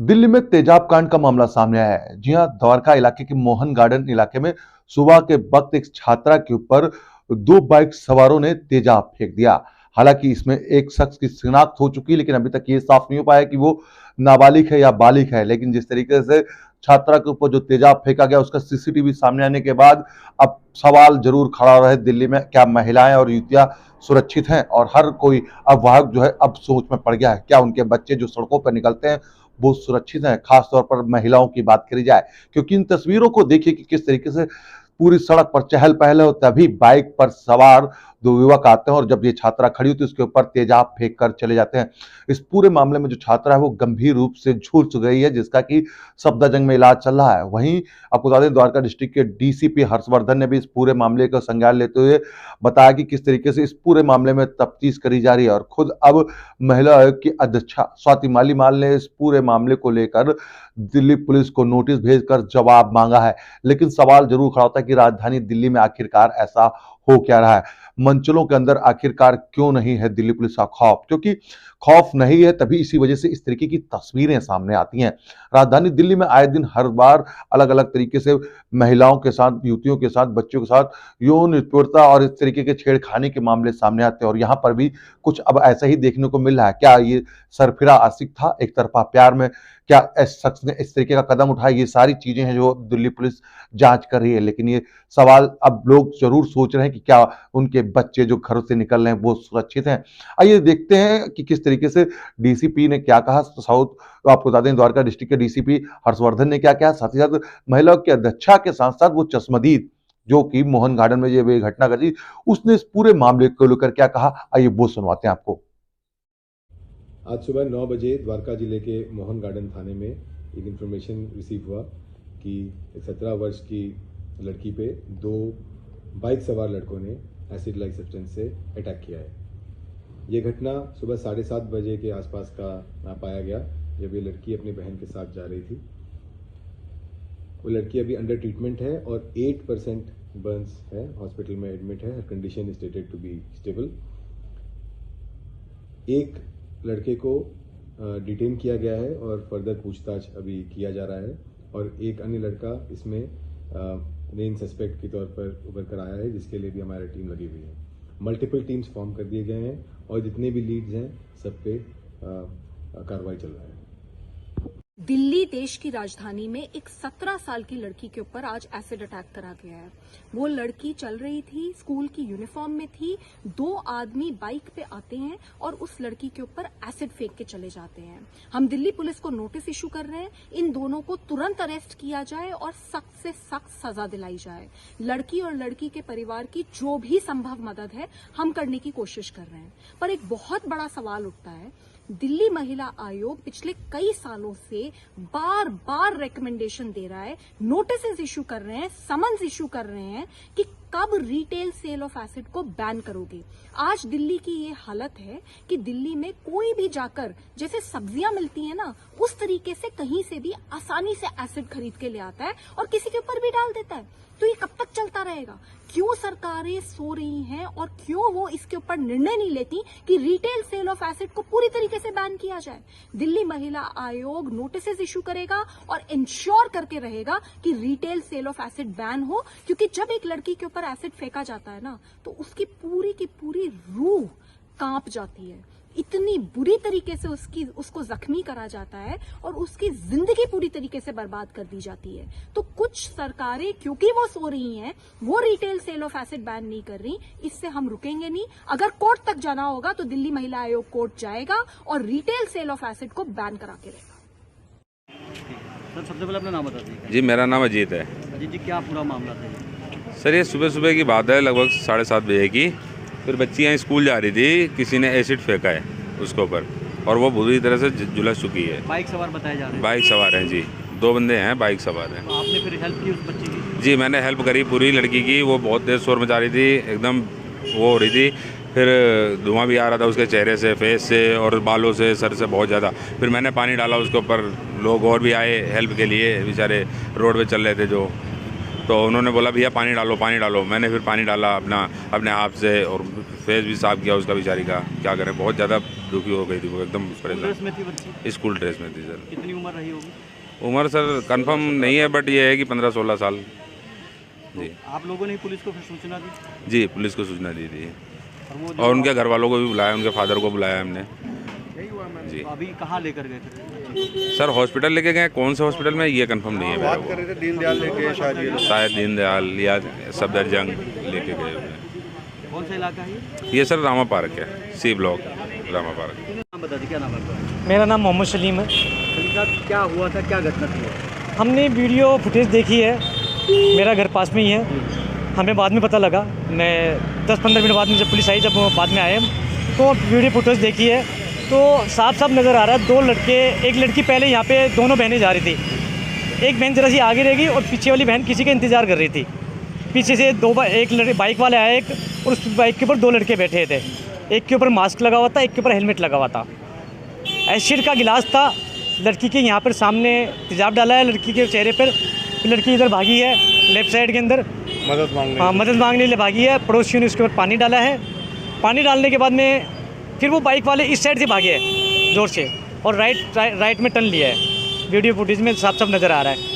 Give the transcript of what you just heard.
दिल्ली में तेजाब कांड का मामला सामने आया है। जी हां, द्वारका इलाके के मोहन गार्डन इलाके में सुबह के वक्त एक छात्रा के ऊपर दो बाइक सवारों ने तेजाब फेंक दिया। हालांकि इसमें एक शख्स की शिनाख्त हो चुकी है, लेकिन अभी तक ये साफ नहीं हो पाया कि वो नाबालिग है या बालिग है। लेकिन जिस तरीके से छात्रा के ऊपर जो तेजाब फेंका गया, उसका सीसीटीवी सामने आने के बाद अब सवाल जरूर खड़ा रहा है दिल्ली में, क्या महिलाएं और युवतियां सुरक्षित हैं? और हर कोई अब वह जो है अब सोच में पड़ गया है, क्या उनके बच्चे जो सड़कों पर निकलते हैं वो सुरक्षित हैं? खास तौर पर महिलाओं की बात करी जाए, क्योंकि इन तस्वीरों को देखिए कि किस तरीके से पूरी सड़क पर चहल पहल है और तभी बाइक पर सवार दो युवक आते हैं और जब ये छात्रा खड़ी होती है उसके ऊपर तेजाब फेंक कर चले जाते हैं। इस पूरे मामले में जो छात्रा है वो गंभीर रूप से झुलस गई है, जिसका कि सफदरजंग में इलाज चल रहा है। वहीं आपको बता दें, द्वारका डिस्ट्रिक्ट के डीसीपी हर्षवर्धन ने भी इस पूरे मामले का संज्ञान लेते हुए बताया कि किस तरीके से इस पूरे मामले में तफ्तीश करी जा रही है और खुद अब महिला आयोग की अध्यक्षा स्वाति मालीवाल ने इस पूरे मामले को लेकर दिल्ली पुलिस को नोटिस भेजकर जवाब मांगा है। लेकिन सवाल जरूर खड़ा होता है कि राजधानी दिल्ली में आखिरकार ऐसा हो क्या रहा है? मंचलों के अंदर आखिरकार क्यों नहीं है दिल्ली पुलिस का खौफ? क्योंकि खौफ नहीं है, तभी इसी वजह से इस तरीके की तस्वीरें सामने आती हैं। राजधानी दिल्ली में आए दिन हर बार अलग अलग तरीके से महिलाओं के साथ, युवतियों के साथ, बच्चों के साथ यौन उत्पीड़नता और इस तरीके के छेड़खानी के मामले सामने आते हैं और यहाँ पर भी कुछ अब ऐसा ही देखने को मिल रहा है। क्या ये सरफिरा आशिक था एक तरफा प्यार में? क्या इस शख्स ने इस तरीके का कदम उठाया? ये सारी चीजें हैं जो दिल्ली पुलिस जांच कर रही है, लेकिन ये सवाल अब लोग जरूर सोच रहे हैं कि क्या उनके बच्चे जो घरों से निकल रहे हैं वो सुरक्षित हैं? आइए देखते हैं कि किस तरीके से डीसीपी ने क्या कहा। साउथ आपको बता दें, द्वारका डिस्ट्रिक्ट के डीसीपी हर्षवर्धन ने क्या कहा, साथ ही साथ महिला की अध्यक्षा के साथ साथ वो चश्मदीद जो कि मोहन गार्डन में ये घटना घटी, उसने इस पूरे मामले को लेकर क्या कहा, आइए वो सुनवाते हैं आपको। आज सुबह 9 बजे द्वारका जिले के मोहन गार्डन थाने में एक इन्फॉर्मेशन रिसीव हुआ कि एक 17 वर्ष की लड़की पे दो बाइक सवार लड़कों ने एसिड लाइक सब्सटेंस से अटैक किया है। ये घटना सुबह 7:30 बजे के आसपास का पाया गया, जब ये लड़की अपनी बहन के साथ जा रही थी। वो लड़की अभी अंडर ट्रीटमेंट है और 8% बर्न्स है, हॉस्पिटल में एडमिट है। Her condition is stated to be stable. एक लड़के को डिटेन किया गया है और फर्दर पूछताछ अभी किया जा रहा है और एक अन्य लड़का इसमें मेन सस्पेक्ट के तौर पर उभर कर आया है, जिसके लिए भी हमारी टीम लगी हुई है। मल्टीपल टीम्स फॉर्म कर दिए गए हैं और जितने भी लीड्स हैं सब पे कार्रवाई चल रहा है। दिल्ली देश की राजधानी में एक 17 साल की लड़की के ऊपर आज एसिड अटैक करा गया है। वो लड़की चल रही थी, स्कूल की यूनिफॉर्म में थी, दो आदमी बाइक पे आते हैं और उस लड़की के ऊपर एसिड फेंक के चले जाते हैं। हम दिल्ली पुलिस को नोटिस इशू कर रहे हैं, इन दोनों को तुरंत अरेस्ट किया जाए और सख्त से सख्त सजा दिलाई जाए। लड़की और लड़की के परिवार की जो भी संभव मदद है हम करने की कोशिश कर रहे हैं। पर एक बहुत बड़ा सवाल उठता है, दिल्ली महिला आयोग पिछले कई सालों से बार बार रिकमेंडेशन दे रहा है, नोटिस इशू कर रहे हैं, समन्स इशू कर रहे हैं कि कब रिटेल सेल ऑफ एसिड को बैन करोगे। आज दिल्ली की ये हालत है कि दिल्ली में कोई भी जाकर, जैसे सब्जियां मिलती है ना, उस तरीके से कहीं से भी आसानी से एसिड खरीद के ले आता है और किसी के ऊपर भी डाल देता है। तो ये कब तक चलता रहेगा? क्यों सरकारें सो रही हैं और क्यों वो इसके ऊपर निर्णय नहीं लेती कि रिटेल सेल ऑफ एसिड को पूरी तरीके से बैन किया जाए? दिल्ली महिला आयोग नोटिस इशू करेगा और इंश्योर करके रहेगा कि retail sale of acid ban हो, क्योंकि जब एक लड़की के ऊपर एसिड फेंका जाता है ना, तो उसकी पूरी की पूरी रूह कांप जाती है। इतनी बुरी तरीके से उसको जख्मी करा जाता है और उसकी जिंदगी पूरी तरीके से बर्बाद कर दी जाती है। तो कुछ सरकारें, क्योंकि वो सो रही हैं, वो retail sale of acid ban नहीं कर रही। इससे हम रुकेंगे नहीं। अगर कोर्ट तक जाना होगा तो दिल्ली महिला आयोग कोर्ट जाएगा और रिटेल सेल ऑफ एसिड को बैन करा के रहेगा। सर, सबसे पहले अपना नाम बता दीजिए। जी, मेरा नाम अजीत है। अजीत जी, क्या पूरा मामला था? सर, ये सुबह सुबह की बात है, लगभग 7:30 बजे की। फिर बच्चियाँ स्कूल जा रही थी, किसी ने एसिड फेंका है उसके ऊपर और वो बुरी तरह से झुलस चुकी है। बाइक सवार बताए जा रहे हैं? बाइक सवार हैं जी, 2 बंदे हैं, बाइक सवार हैं। तो आपने फिर हेल्प की उस बच्ची की? जी, मैंने हेल्प करी पूरी लड़की की। वो बहुत देर शोर मचा रही थी, एकदम वो हो रही थी। फिर धुआं भी आ रहा था उसके चेहरे से, फेस से और बालों से, सर से बहुत ज़्यादा। फिर मैंने पानी डाला उसके ऊपर। लोग और भी आए हेल्प के लिए, बेचारे रोड पे चल रहे थे जो। तो उन्होंने बोला भैया पानी डालो। मैंने फिर पानी डाला अपने हाथ से और फेस भी साफ किया उसका बेचारी का। क्या करें, बहुत ज़्यादा दुखी हो गई थी वो, एकदम ड्रेस परेशान। में थी बच्ची? स्कूल ड्रेस में थी सर। कितनी उम्र रही होगी? उम्र सर कंफर्म नहीं है, बट ये है कि 15-16 साल। जी आप लोगों ने पुलिस को फिर सूचना दी? जी, पुलिस को सूचना दी थी और वो और उनके घर वालों को भी बुलाया, उनके फादर को बुलाया हमने। जी तो अभी कहाँ लेकर गए थे? सर हॉस्पिटल लेके गए, कौन से हॉस्पिटल में ये कंफर्म नहीं है मेरे को। कर रहे थे दीनदयाल लेके शायद दीनदयाल या सफदरजंग लेके गए हुए हैं। कौन सा इलाका है ये? ये सर रामा पार्क है, सी ब्लॉक रामा पार्क। नाम बता दी, क्या नाम है आपका? मेरा नाम मोहम्मद सलीम है। सलीम साहब, क्या हुआ था, क्या घटना थी? हमने वीडियो फुटेज देखी है, मेरा घर पास में ही है। हमें बाद में पता लगा, मैं 10-15 मिनट बाद में जब पुलिस आई, जब वो बाद में आए तो वीडियो फुटेज देखी है तो साफ साफ नज़र आ रहा है 2 लड़के, एक लड़की पहले यहाँ पे दोनों बहनें जा रही थी। एक बहन ज़रा सी आगे रह गई और पीछे वाली बहन किसी का इंतज़ार कर रही थी। पीछे से एक बाइक वाले आया एक, और उस बाइक के ऊपर 2 लड़के बैठे थे। एक के ऊपर मास्क लगा हुआ था, एक के ऊपर हेलमेट लगा हुआ था। एसिड का गिलास था, लड़की के यहाँ पर सामने तेजाब डाला है लड़की के चेहरे पर। लड़की इधर भागी है लेफ्ट साइड के अंदर, मदद मांगने। हाँ मदद मांगने के लिए भागी है। पड़ोसियों ने उसके ऊपर पानी डाला है। पानी डालने के बाद में फिर वो बाइक वाले इस साइड से भागे हैं ज़ोर से और राइट में टर्न लिया है। वीडियो फुटेज में साफ साफ नज़र आ रहा है।